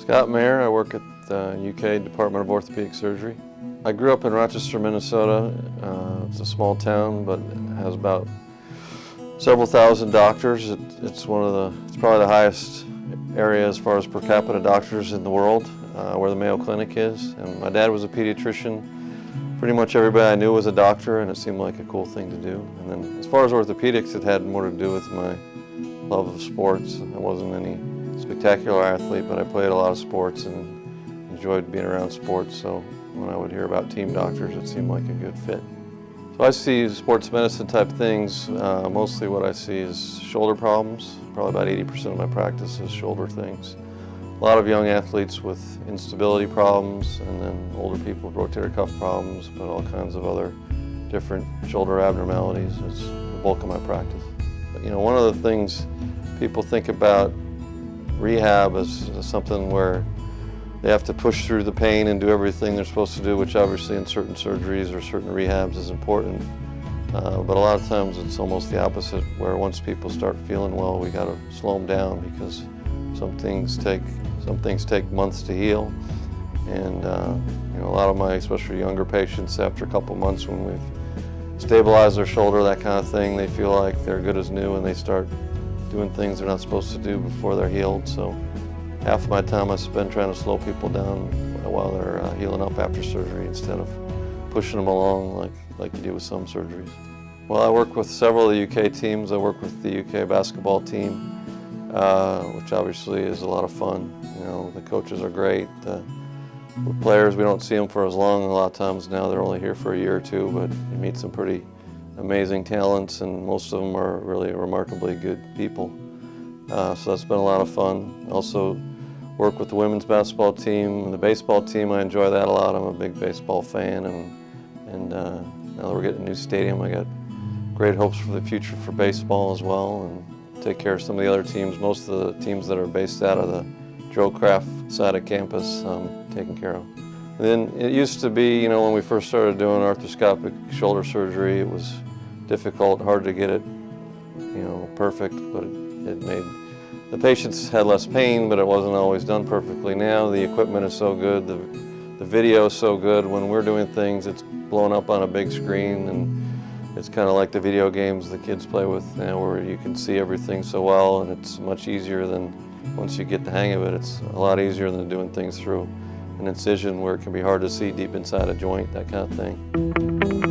Scott Mayer. I work at the UK Department of Orthopedic Surgery. I grew up in Rochester, Minnesota. It's a small town, but it has about several thousand doctors. It's probably the highest area as far as per capita doctors in the world, where the Mayo Clinic is. And my dad was a pediatrician. Pretty much everybody I knew was a doctor, and it seemed like a cool thing to do. And then as far as orthopedics, it had more to do with my love of sports. I wasn't any spectacular athlete, but I played a lot of sports and enjoyed being around sports. So when I would hear about team doctors, it seemed like a good fit. So I see sports medicine type things. Mostly what I see is shoulder problems. Probably about 80% of my practice is shoulder things. A lot of young athletes with instability problems, and then older people with rotator cuff problems, but all kinds of other different shoulder abnormalities. It's the bulk of my practice. But, you know, one of the things people think about rehab is something where they have to push through the pain and do everything they're supposed to do, which obviously in certain surgeries or certain rehabs is important. But a lot of times it's almost the opposite, where once people start feeling well, we got to slow them down, because some things take months to heal. And you know, a lot of my, especially younger patients, after a couple months when we've stabilized their shoulder, that kind of thing, they feel like they're good as new and they start doing things they're not supposed to do before they're healed. So half of my time I spend trying to slow people down while they're healing up after surgery, instead of pushing them along like you do with some surgeries. Well, I work with several of the UK teams. I work with the UK basketball team, which obviously is a lot of fun. You know, the coaches are great. The players, we don't see them for as long. A lot of times now they're only here for a year or two, but you meet some pretty amazing talents, and most of them are really remarkably good people. So that's been a lot of fun. Also work with the women's basketball team and the baseball team. I enjoy that a lot. I'm a big baseball fan, and now that we're getting a new stadium, I got great hopes for the future for baseball as well, and take care of some of the other teams. Most of the teams that are based out of the Joe Craft side of campus, taken care of. And then it used to be, you know, when we first started doing arthroscopic shoulder surgery, it was difficult, hard to get it, you know, perfect, but it made the patients had less pain, but it wasn't always done perfectly. Now the equipment is so good, the video is so good. When we're doing things, it's blown up on a big screen, and it's kind of like the video games the kids play with now, where you can see everything so well, and it's much easier than, once you get the hang of it, it's a lot easier than doing things through an incision where it can be hard to see deep inside a joint, that kind of thing.